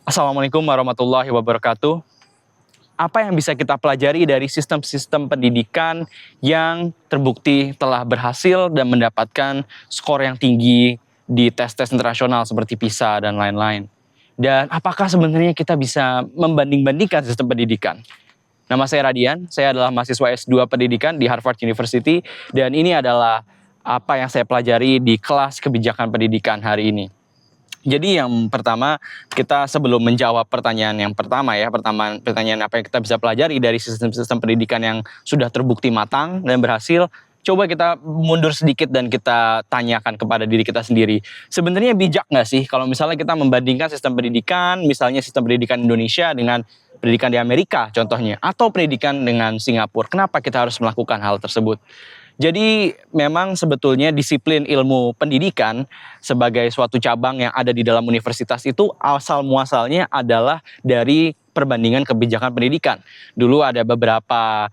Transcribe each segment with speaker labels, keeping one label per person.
Speaker 1: Assalamualaikum warahmatullahi wabarakatuh. Apa yang bisa kita pelajari dari sistem-sistem pendidikan yang terbukti telah berhasil dan mendapatkan skor yang tinggi di tes-tes internasional seperti PISA dan lain-lain? Dan apakah sebenarnya kita bisa membanding-bandingkan sistem pendidikan? Nama saya Radian, saya adalah mahasiswa S2 Pendidikan di Harvard University, dan ini adalah apa yang saya pelajari di kelas kebijakan pendidikan hari ini. Jadi yang pertama, kita sebelum menjawab pertanyaan yang pertama ya, pertanyaan apa yang kita bisa pelajari dari sistem-sistem pendidikan yang sudah terbukti matang dan berhasil, coba kita mundur sedikit dan kita tanyakan kepada diri kita sendiri. Sebenarnya bijak nggak sih kalau misalnya kita membandingkan sistem pendidikan, misalnya sistem pendidikan Indonesia dengan pendidikan di Amerika contohnya, atau pendidikan dengan Singapura. Kenapa kita harus melakukan hal tersebut? Jadi memang sebetulnya disiplin ilmu pendidikan sebagai suatu cabang yang ada di dalam universitas itu asal muasalnya adalah dari perbandingan kebijakan pendidikan. Dulu ada beberapa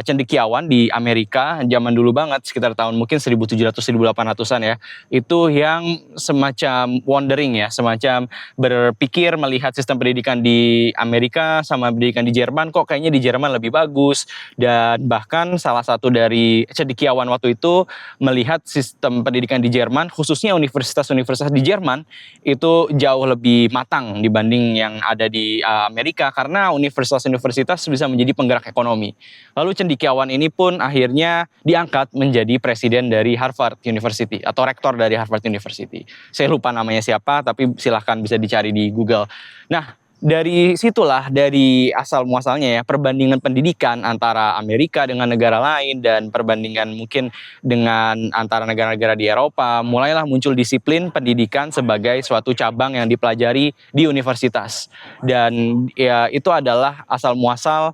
Speaker 1: cendekiawan di Amerika zaman dulu banget sekitar tahun mungkin 1700-1800-an ya. Itu yang semacam wondering ya, semacam berpikir melihat sistem pendidikan di Amerika sama pendidikan di Jerman, kok kayaknya di Jerman lebih bagus. Dan bahkan salah satu dari cendekiawan waktu itu melihat sistem pendidikan di Jerman, khususnya universitas-universitas di Jerman itu jauh lebih matang dibanding yang ada di Amerika, karena universitas-universitas bisa menjadi penggerak ekonomi. Lalu cendekiawan ini pun akhirnya diangkat menjadi presiden dari Harvard University atau rektor dari Harvard University. Saya lupa namanya siapa, tapi silahkan bisa dicari di Google. Nah, dari situlah, dari asal muasalnya ya, perbandingan pendidikan antara Amerika dengan negara lain dan perbandingan mungkin dengan antara negara-negara di Eropa, mulailah muncul disiplin pendidikan sebagai suatu cabang yang dipelajari di universitas. Dan ya itu adalah asal muasal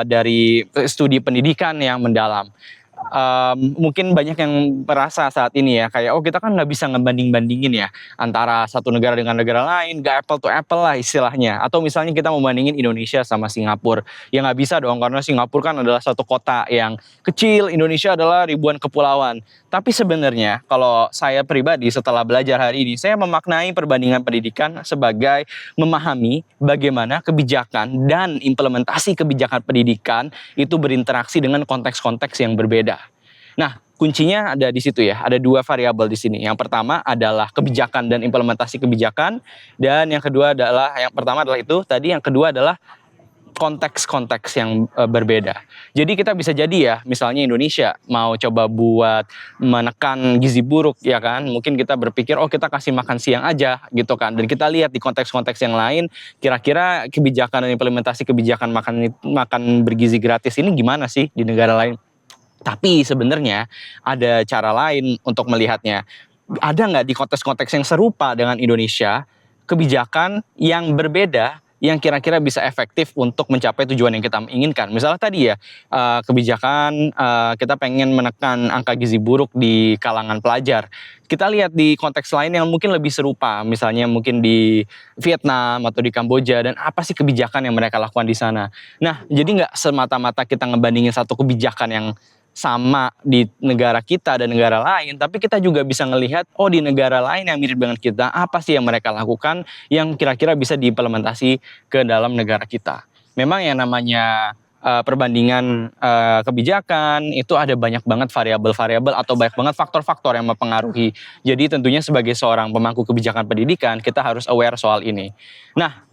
Speaker 1: dari studi pendidikan yang mendalam. Mungkin banyak yang merasa saat ini ya kayak, oh kita kan nggak bisa ngebanding-bandingin ya antara satu negara dengan negara lain, nggak apple to apple lah istilahnya. Atau misalnya kita mau bandingin Indonesia sama Singapura, ya nggak bisa dong, karena Singapura kan adalah satu kota yang kecil, Indonesia adalah ribuan kepulauan. Tapi sebenarnya kalau saya pribadi setelah belajar hari ini, saya memaknai perbandingan pendidikan sebagai memahami bagaimana kebijakan dan implementasi kebijakan pendidikan itu berinteraksi dengan konteks-konteks yang berbeda. Nah, kuncinya ada di situ ya. Ada dua variabel di sini. Yang pertama adalah kebijakan dan implementasi kebijakan, dan yang kedua adalah, yang pertama adalah itu tadi, yang kedua adalah konteks-konteks yang berbeda. Jadi kita bisa jadi ya, misalnya Indonesia mau coba buat menekan gizi buruk ya kan, mungkin kita berpikir oh kita kasih makan siang aja gitu kan, dan kita lihat di konteks-konteks yang lain kira-kira kebijakan dan implementasi kebijakan makan bergizi gratis ini gimana sih di negara lain. Tapi sebenarnya ada cara lain untuk melihatnya. Ada nggak di konteks-konteks yang serupa dengan Indonesia kebijakan yang berbeda yang kira-kira bisa efektif untuk mencapai tujuan yang kita inginkan. Misalnya tadi ya, kebijakan kita pengen menekan angka gizi buruk di kalangan pelajar. Kita lihat di konteks lain yang mungkin lebih serupa, misalnya mungkin di Vietnam atau di Kamboja, dan apa sih kebijakan yang mereka lakukan di sana. Nah, jadi nggak semata-mata kita ngebandingin satu kebijakan yang sama di negara kita dan negara lain, tapi kita juga bisa ngelihat, oh di negara lain yang mirip dengan kita, apa sih yang mereka lakukan yang kira-kira bisa diimplementasi ke dalam negara kita. Memang yang namanya perbandingan kebijakan itu ada banyak banget variabel-variabel atau banyak banget faktor-faktor yang mempengaruhi. Jadi tentunya sebagai seorang pemangku kebijakan pendidikan, kita harus aware soal ini. Nah,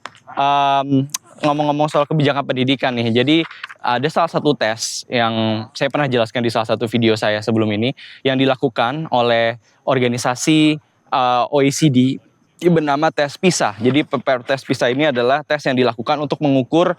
Speaker 1: ngomong-ngomong soal kebijakan pendidikan nih, jadi ada salah satu tes yang saya pernah jelaskan di salah satu video saya sebelum ini, yang dilakukan oleh organisasi OECD bernama tes PISA. Jadi tes PISA ini adalah tes yang dilakukan untuk mengukur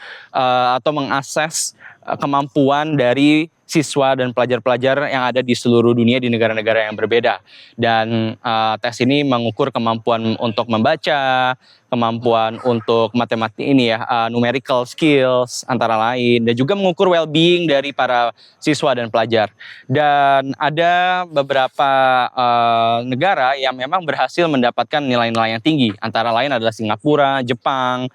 Speaker 1: atau mengakses kemampuan dari siswa dan pelajar-pelajar yang ada di seluruh dunia di negara-negara yang berbeda. Dan tes ini mengukur kemampuan untuk membaca, kemampuan untuk matematik ini ya, numerical skills antara lain, dan juga mengukur well-being dari para siswa dan pelajar. Dan ada beberapa negara yang memang berhasil mendapatkan nilai-nilai yang tinggi, antara lain adalah Singapura, Jepang,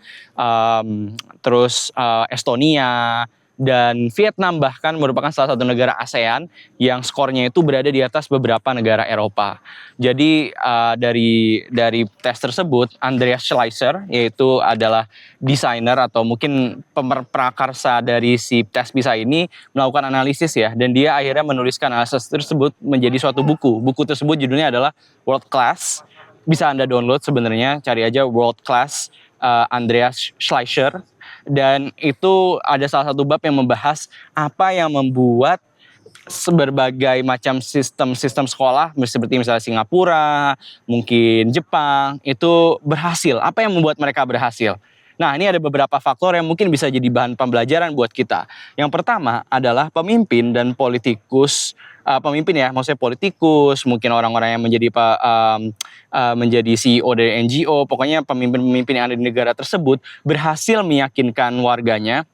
Speaker 1: terus Estonia, Dan Vietnam bahkan merupakan salah satu negara ASEAN yang skornya itu berada di atas beberapa negara Eropa. Jadi dari tes tersebut, Andreas Schleicher, yaitu adalah desainer atau mungkin prakarsa dari si tes PISA ini, melakukan analisis ya, dan dia akhirnya menuliskan analisis tersebut menjadi suatu buku. Buku tersebut judulnya adalah World Class. Bisa Anda download sebenarnya, cari aja World Class Andreas Schleicher. Dan itu ada salah satu bab yang membahas apa yang membuat berbagai macam sistem sekolah seperti misalnya Singapura, mungkin Jepang itu berhasil. Apa yang membuat mereka berhasil? Nah, ini ada beberapa faktor yang mungkin bisa jadi bahan pembelajaran buat kita. Yang pertama adalah pemimpin dan politikus, pemimpin ya, maksudnya politikus, mungkin orang-orang yang menjadi CEO dari NGO, pokoknya pemimpin-pemimpin yang ada di negara tersebut berhasil meyakinkan warganya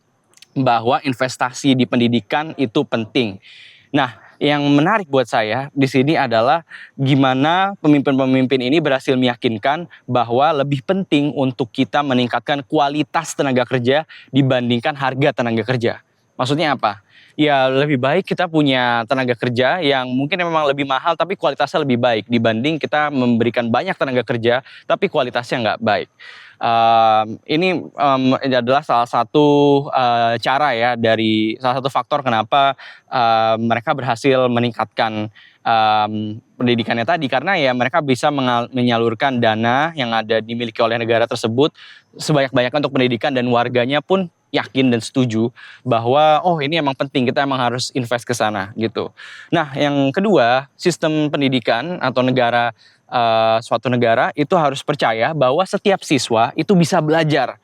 Speaker 1: bahwa investasi di pendidikan itu penting. Nah, yang menarik buat saya di sini adalah gimana pemimpin-pemimpin ini berhasil meyakinkan bahwa lebih penting untuk kita meningkatkan kualitas tenaga kerja dibandingkan harga tenaga kerja. Maksudnya apa? Ya lebih baik kita punya tenaga kerja yang mungkin memang lebih mahal tapi kualitasnya lebih baik dibanding kita memberikan banyak tenaga kerja tapi kualitasnya nggak baik. Ini adalah salah satu cara ya, dari salah satu faktor kenapa mereka berhasil meningkatkan pendidikannya tadi, karena ya mereka bisa menyalurkan dana yang ada dimiliki oleh negara tersebut sebanyak-banyaknya untuk pendidikan, dan warganya pun yakin dan setuju bahwa oh ini emang penting, kita emang harus invest ke sana gitu. Nah, yang kedua, sistem pendidikan atau suatu negara itu harus percaya bahwa setiap siswa itu bisa belajar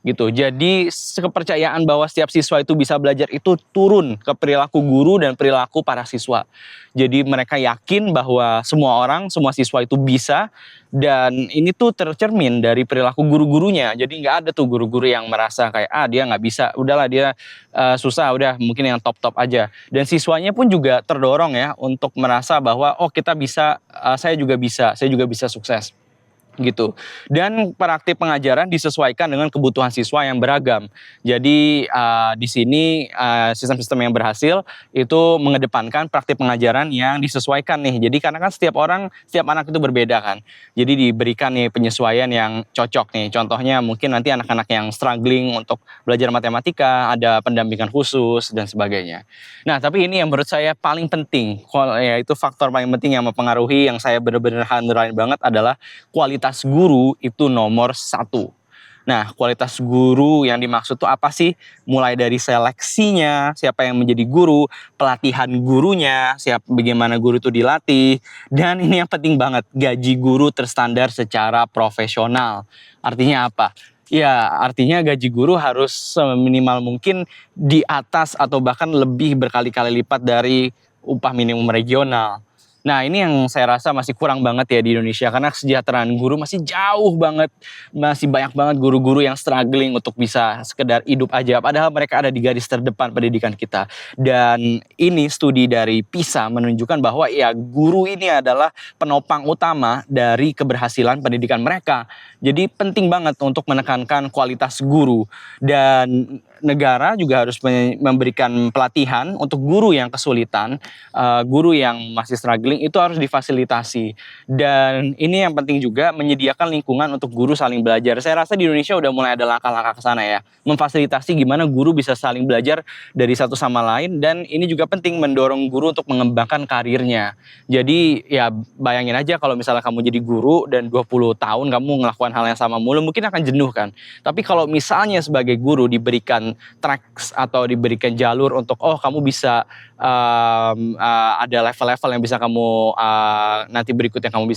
Speaker 1: gitu. Jadi kepercayaan bahwa setiap siswa itu bisa belajar itu turun ke perilaku guru dan perilaku para siswa. Jadi mereka yakin bahwa semua siswa itu bisa, dan ini tuh tercermin dari perilaku guru-gurunya. Jadi nggak ada tuh guru-guru yang merasa kayak dia nggak bisa, udahlah dia susah, udah mungkin yang top-top aja. Dan siswanya pun juga terdorong ya untuk merasa bahwa oh kita bisa, saya juga bisa sukses gitu. Dan praktik pengajaran disesuaikan dengan kebutuhan siswa yang beragam. Jadi di sini sistem-sistem yang berhasil itu mengedepankan praktik pengajaran yang disesuaikan nih. Jadi karena kan setiap anak itu berbeda kan. Jadi diberikan nih penyesuaian yang cocok nih. Contohnya mungkin nanti anak-anak yang struggling untuk belajar matematika, ada pendampingan khusus dan sebagainya. Nah, tapi ini yang menurut saya paling penting, yaitu faktor paling penting yang mempengaruhi, yang saya benar-benar handle banget adalah kualitas guru itu nomor 1. Nah, kualitas guru yang dimaksud itu apa sih? Mulai dari seleksinya, siapa yang menjadi guru, pelatihan gurunya, bagaimana guru itu dilatih, dan ini yang penting banget, gaji guru terstandar secara profesional. Artinya apa? Ya, artinya gaji guru harus seminimal mungkin di atas atau bahkan lebih berkali-kali lipat dari upah minimum regional. Nah, ini yang saya rasa masih kurang banget ya di Indonesia, karena kesejahteraan guru masih jauh banget. Masih banyak banget guru-guru yang struggling untuk bisa sekedar hidup aja, padahal mereka ada di garis terdepan pendidikan kita. Dan ini studi dari PISA menunjukkan bahwa ya guru ini adalah penopang utama dari keberhasilan pendidikan mereka. Jadi penting banget untuk menekankan kualitas guru, dan negara juga harus memberikan pelatihan untuk guru yang kesulitan, guru yang masih struggling itu harus difasilitasi. Dan ini yang penting juga, menyediakan lingkungan untuk guru saling belajar. Saya rasa di Indonesia udah mulai ada langkah-langkah ke sana ya, memfasilitasi gimana guru bisa saling belajar dari satu sama lain, dan ini juga penting mendorong guru untuk mengembangkan karirnya. Jadi ya bayangin aja kalau misalnya kamu jadi guru dan 20 tahun kamu melakukan hal yang sama mulu, mungkin akan jenuh kan. Tapi kalau misalnya sebagai guru diberikan tracks atau diberikan jalur untuk kamu bisa ada level-level yang bisa kamu nanti berikutnya kamu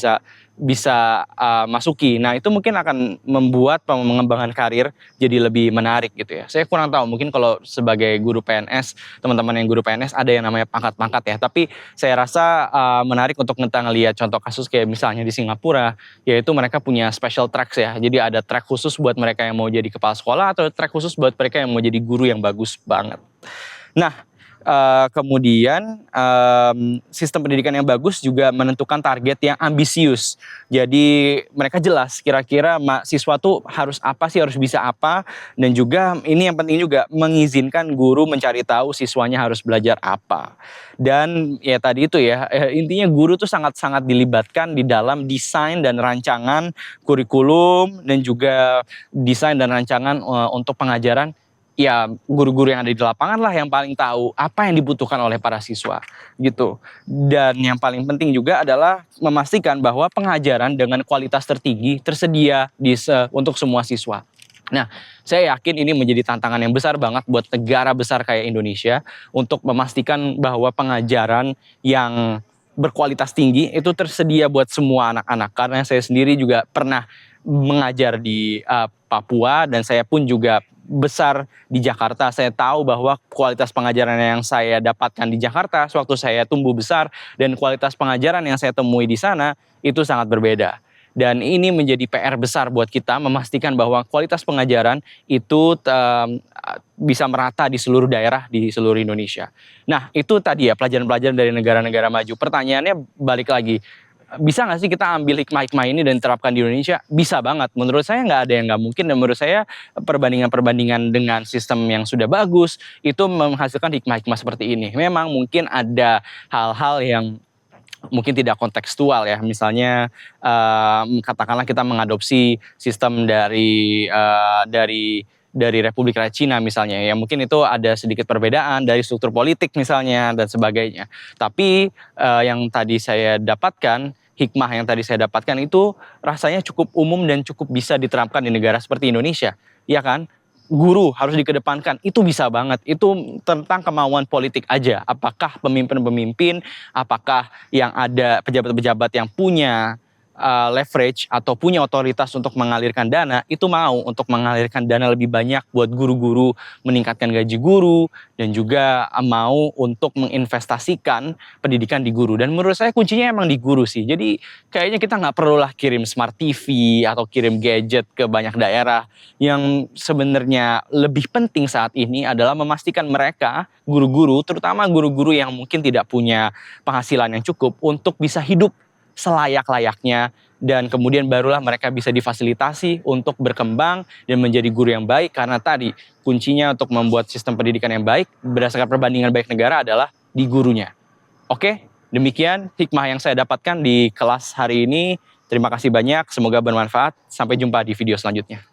Speaker 1: bisa masuki. Nah, itu mungkin akan membuat pengembangan karir jadi lebih menarik gitu ya. Saya kurang tahu, mungkin kalau sebagai guru PNS, teman-teman yang guru PNS ada yang namanya pangkat-pangkat ya. Tapi saya rasa menarik untuk kita ngelihat contoh kasus kayak misalnya di Singapura, yaitu mereka punya special tracks ya. Jadi ada track khusus buat mereka yang mau jadi kepala sekolah, atau track khusus buat mereka yang mau jadi guru yang bagus banget. Nah, Kemudian sistem pendidikan yang bagus juga menentukan target yang ambisius. Jadi mereka jelas kira-kira siswa tuh harus apa sih, harus bisa apa, dan juga ini yang penting juga mengizinkan guru mencari tahu siswanya harus belajar apa. Dan ya tadi itu ya, intinya guru tuh sangat-sangat dilibatkan di dalam desain dan rancangan kurikulum dan juga desain dan rancangan untuk pengajaran. Ya guru-guru yang ada di lapangan lah yang paling tahu apa yang dibutuhkan oleh para siswa gitu. Dan yang paling penting juga adalah memastikan bahwa pengajaran dengan kualitas tertinggi tersedia untuk semua siswa. Nah, saya yakin ini menjadi tantangan yang besar banget buat negara besar kayak Indonesia untuk memastikan bahwa pengajaran yang berkualitas tinggi itu tersedia buat semua anak-anak. Karena saya sendiri juga pernah mengajar di Papua dan saya pun juga besar di Jakarta. Saya tahu bahwa kualitas pengajaran yang saya dapatkan di Jakarta sewaktu saya tumbuh besar dan kualitas pengajaran yang saya temui di sana itu sangat berbeda. Dan ini menjadi PR besar buat kita memastikan bahwa kualitas pengajaran itu bisa merata di seluruh daerah di seluruh Indonesia. Nah, itu tadi ya pelajaran-pelajaran dari negara-negara maju. Pertanyaannya balik lagi, bisa nggak sih kita ambil hikmah-hikmah ini dan terapkan di Indonesia? Bisa banget. Menurut saya nggak ada yang nggak mungkin, dan menurut saya perbandingan-perbandingan dengan sistem yang sudah bagus itu menghasilkan hikmah-hikmah seperti ini. Memang mungkin ada hal-hal yang mungkin tidak kontekstual ya, misalnya katakanlah kita mengadopsi sistem dari Republik Rakyat Cina misalnya ya, mungkin itu ada sedikit perbedaan dari struktur politik misalnya dan sebagainya. Tapi yang tadi saya dapatkan, hikmah yang tadi saya dapatkan itu rasanya cukup umum dan cukup bisa diterapkan di negara seperti Indonesia, ya kan? Guru harus dikedepankan, itu bisa banget. Itu tentang kemauan politik aja. Apakah pemimpin-pemimpin, apakah yang ada pejabat-pejabat yang punya leverage atau punya otoritas untuk mengalirkan dana, itu mau untuk mengalirkan dana lebih banyak buat guru-guru, meningkatkan gaji guru, dan juga mau untuk menginvestasikan pendidikan di guru. Dan menurut saya kuncinya emang di guru sih. Jadi kayaknya kita nggak perlulah kirim smart TV atau kirim gadget ke banyak daerah. Yang sebenarnya lebih penting saat ini adalah memastikan mereka, guru-guru, terutama guru-guru yang mungkin tidak punya penghasilan yang cukup, untuk bisa hidup selayak-layaknya, dan kemudian barulah mereka bisa difasilitasi untuk berkembang dan menjadi guru yang baik. Karena tadi kuncinya untuk membuat sistem pendidikan yang baik berdasarkan perbandingan baik negara adalah di gurunya. Oke, demikian hikmah yang saya dapatkan di kelas hari ini. Terima kasih banyak, semoga bermanfaat. Sampai jumpa di video selanjutnya.